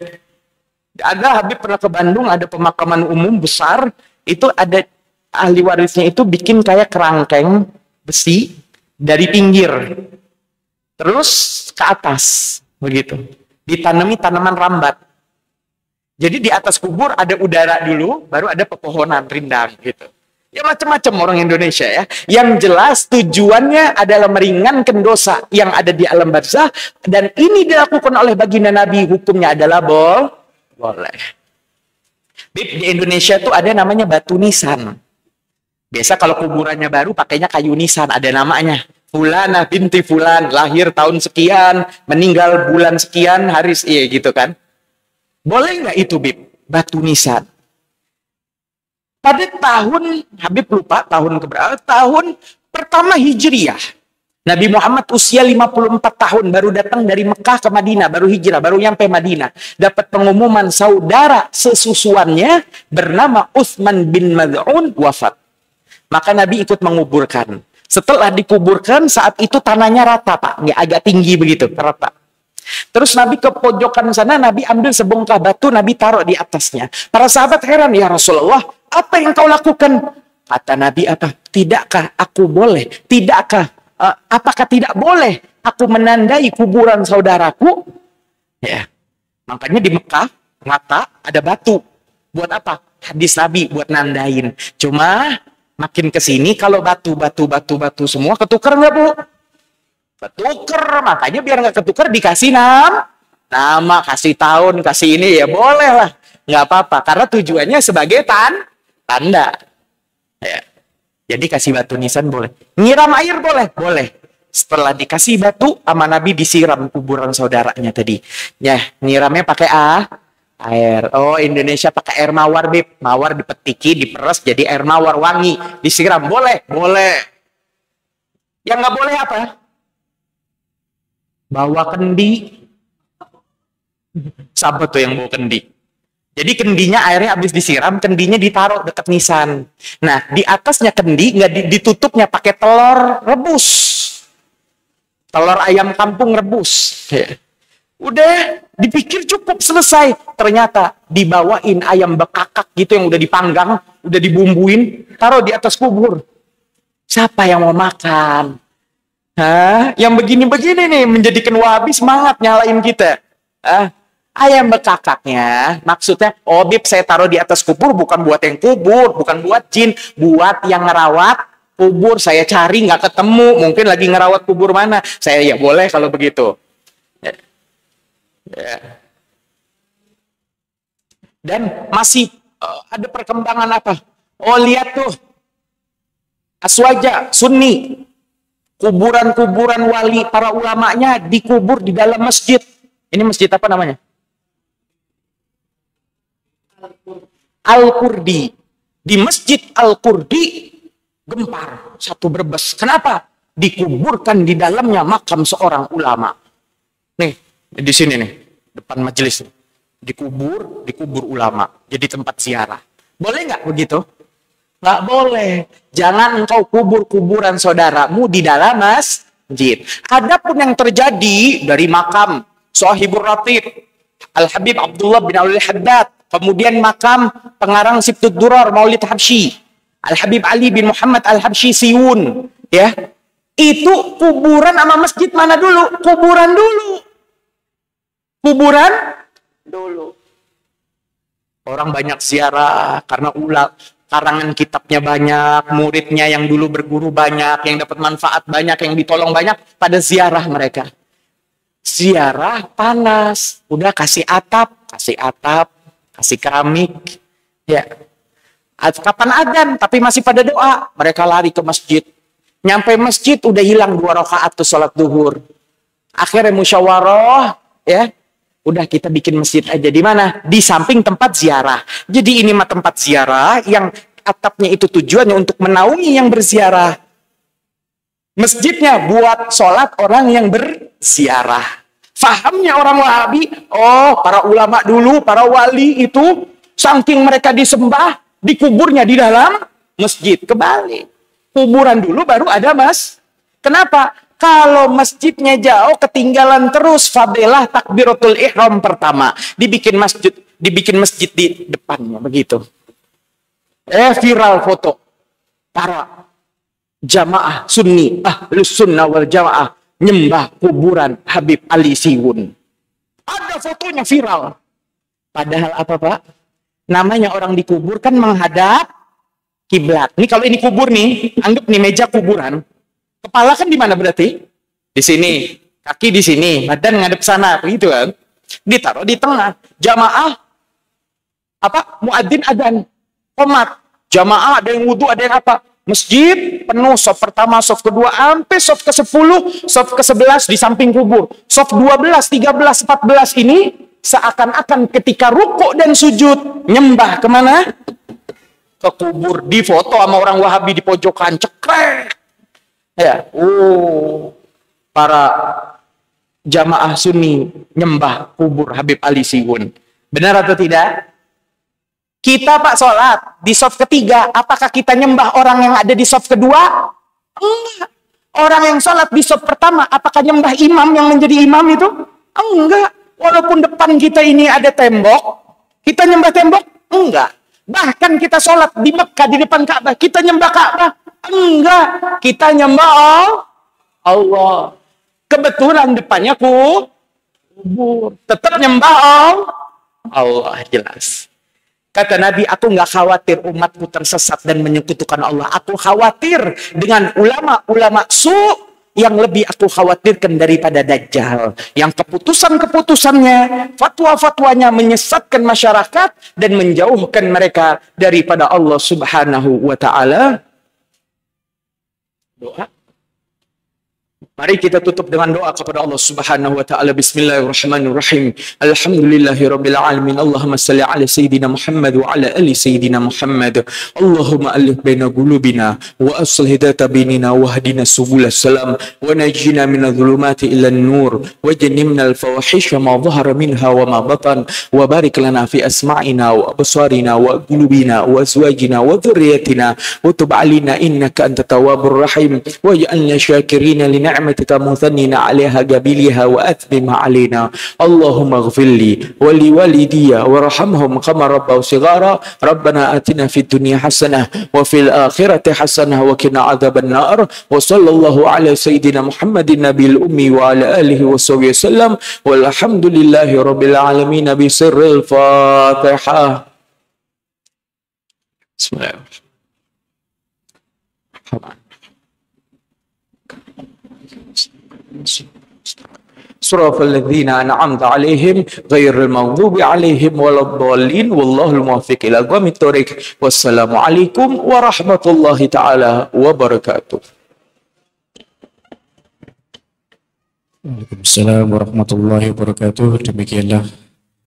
ada Habib pernah ke Bandung, ada pemakaman umum besar, itu ada ahli warisnya itu bikin kayak kerangkeng besi dari pinggir, terus ke atas, begitu. Ditanami tanaman rambat. Jadi di atas kubur ada udara dulu, baru ada pepohonan rindang gitu. Ya macam-macam orang Indonesia ya. Yang jelas tujuannya adalah meringankan dosa yang ada di alam barzah, dan ini dilakukan oleh baginda Nabi, hukumnya adalah boleh. Di Indonesia tuh ada namanya batu nisan. Biasa kalau kuburannya baru pakainya kayu nisan, ada namanya. Fulana binti Fulan, lahir tahun sekian, meninggal bulan sekian, hari iya gitu kan. Boleh nggak itu, Bib? Batu nisan. Pada tahun, Habib lupa tahun keberapa, tahun pertama Hijriyah. Nabi Muhammad usia 54 tahun, baru datang dari Mekah ke Madinah, baru hijrah, baru nyampe Madinah. Dapat pengumuman saudara sesusuannya bernama Utsman bin Maz'un wafat. Maka Nabi ikut menguburkan. Setelah dikuburkan, saat itu tanahnya rata, Pak. Nggak agak tinggi begitu, rata. Terus Nabi ke pojokan sana, Nabi ambil sebongkah batu, Nabi taruh di atasnya. Para sahabat heran, ya Rasulullah, apa yang kau lakukan? Kata Nabi apa? Tidakkah aku boleh? Apakah tidak boleh aku menandai kuburan saudaraku? Ya, makanya di Mekah rata ada batu. Buat apa? Hadis Nabi buat nandain. Cuma makin kesini kalau batu semua ketukar nggak, Bu? Ketuker, makanya biar nggak ketuker dikasih nama, kasih tahun, kasih ini, ya boleh lah, nggak apa-apa, karena tujuannya sebagai tanda. Ya. Jadi kasih batu nisan boleh, nyiram air boleh. Setelah dikasih batu sama Nabi disiram kuburan saudaranya tadi. Ya, nyiramnya pakai air. Oh, Indonesia pakai air mawar, Bib. Mawar dipetiki, diperes jadi air mawar wangi, disiram boleh. Yang nggak boleh apa? Bawa kendi. Siapa tuh yang bawa kendi? Jadi kendinya airnya habis disiram, kendinya ditaruh dekat nisan. Nah, di atasnya kendi nggak ditutupnya pakai telur rebus. Telur ayam kampung rebus. Udah dipikir cukup selesai. Ternyata dibawain ayam bekakak gitu yang udah dipanggang, udah dibumbuin, taruh di atas kubur. Siapa yang mau makan? Yang begini-begini nih menjadikan Wahabi semangat nyalain kita. Ayam bekakaknya maksudnya, Bib, saya taruh di atas kubur bukan buat yang kubur, bukan buat jin, buat yang ngerawat kubur. Saya cari nggak ketemu, mungkin lagi ngerawat kubur mana. Saya ya boleh kalau begitu. Ya. Dan masih ada perkembangan apa? Oh, lihat tuh, Aswaja, Sunni. Kuburan-kuburan wali para ulamanya dikubur di dalam masjid. Ini masjid apa namanya? Al-Qurdi. Di Masjid Al-Qurdi gempar satu Brebes. Kenapa? Dikuburkan di dalamnya makam seorang ulama. Nih, di sini nih, depan majelis. Dikubur ulama. Jadi tempat ziarah. Boleh nggak begitu? Nggak boleh. Jangan engkau kubur kuburan saudaramu di dalam masjid. Adapun yang terjadi dari makam Sahibur Ratib, Al-Habib Abdullah bin Abdul Haddad, kemudian makam pengarang Sibtud Durar Maulid Habsyi, Al-Habib Ali bin Muhammad Al-Habsyi Siwun, ya. Itu kuburan sama masjid mana dulu? Kuburan dulu. Kuburan dulu. Orang banyak ziarah karena karangan kitabnya banyak, muridnya yang dulu berguru banyak, yang dapat manfaat banyak, yang ditolong banyak, pada ziarah mereka. Ziarah panas, udah kasih atap, kasih keramik, ya. Kapan adzan, tapi masih pada doa, mereka lari ke masjid. Nyampe masjid udah hilang 2 rakaat tuh sholat duhur. Akhirnya musyawarah, ya. Udah kita bikin masjid aja. Di mana? Di samping tempat ziarah. Jadi ini mah tempat ziarah yang atapnya itu tujuannya untuk menaungi yang berziarah. Masjidnya buat sholat orang yang berziarah. Fahamnya orang Wahabi, oh para ulama dulu, para wali itu, saking mereka disembah, dikuburnya di dalam masjid. Kebalik. Kuburan dulu baru ada mas. Kenapa? Kalau masjidnya jauh, ketinggalan terus fadilah takbiratul ihram pertama. Dibikin masjid di depannya, begitu. Viral foto para jamaah Sunni, Ahlus Sunnah wal Jamaah nyembah kuburan Habib Ali Siwun. Ada fotonya viral. Padahal apa, Pak? Namanya orang dikubur kan menghadap kiblat. Nih kalau ini kubur nih, anggap nih meja kuburan. Kepala kan di mana berarti? Di sini. Kaki di sini. Badan ngadep sana. Begitu kan? Ditaruh di tengah. Jamaah. Muadzin adzan. Qomat. Jamaah ada yang wudhu, ada yang apa. Masjid penuh. Sof pertama, sof kedua. Sampai sof ke-10, sof ke-11 di samping kubur. Sof 12, 13, 14 ini seakan-akan ketika rukuk dan sujud. Nyembah kemana? Ke kubur. Di foto sama orang Wahabi di pojokan. Cekrek. Ya, para jamaah Sunni nyembah kubur Habib Ali Siwun. Benar atau tidak? Kita Pak sholat di saf ketiga, apakah kita nyembah orang yang ada di saf kedua? Enggak. Orang yang sholat di saf pertama, apakah nyembah imam yang menjadi imam itu? Enggak. Walaupun depan kita ini ada tembok, kita nyembah tembok? Enggak. Bahkan kita sholat di Mekah di depan Ka'bah, kita nyembah Ka'bah? Enggak, kita nyembah Allah. Kebetulan depannya kubur. Tetap nyembah Allah, jelas. Kata Nabi, aku nggak khawatir umatku tersesat dan menyekutukan Allah. Aku khawatir dengan ulama-ulama yang lebih aku khawatirkan daripada Dajjal. Yang keputusan-keputusannya, fatwa-fatwanya menyesatkan masyarakat dan menjauhkan mereka daripada Allah Subhanahu wa Ta'ala. Doa. Mari kita tutup dengan doa kepada Allah Subhanahu wa taala. Bismillahirrahmanirrahim. Alhamdulillahirabbil alamin. Allahumma shalli ala sayidina Muhammad wa ala ali sayidina Muhammad. Allahumma alif baina qulubina wa aslih dhata bainina wa hdina subulas salam wa najjina minadh dhulumati ila an-nur wa jannibna al-fawahisha ma dhahara minha wa ma batan wa barik lana fi asma'ina wa absarina wa qulubina wa azwajina wa dhurriyyatina wa tub 'alaina innaka antat tawwabur rahim wa ja'alna syakirina li نعمتك مثنين عليها قبيلها وأثبمها علينا اللهم اغفر لي ولوالدي وارحمهم كما ربوا صغارا ربنا آتنا في الدنيا حسنة وفي الآخرة حسنة وقنا عذاب النار وصلى الله على سيدنا محمد النبي الأمي وعلى آله وصحبه وسلم والحمد لله رب العالمين بسر الفاتحة. بسم الله الرحمن الرحيم. siratal ladzina an'amta 'alaihim ghairil maghdubi 'alaihim waladdallin wallahul muwaffiq ila aqwamit thoriq. Wassalamualaikum warahmatullahi taala wabarakatuh. Waalaikumsalam warahmatullahi wabarakatuh. Demikianlah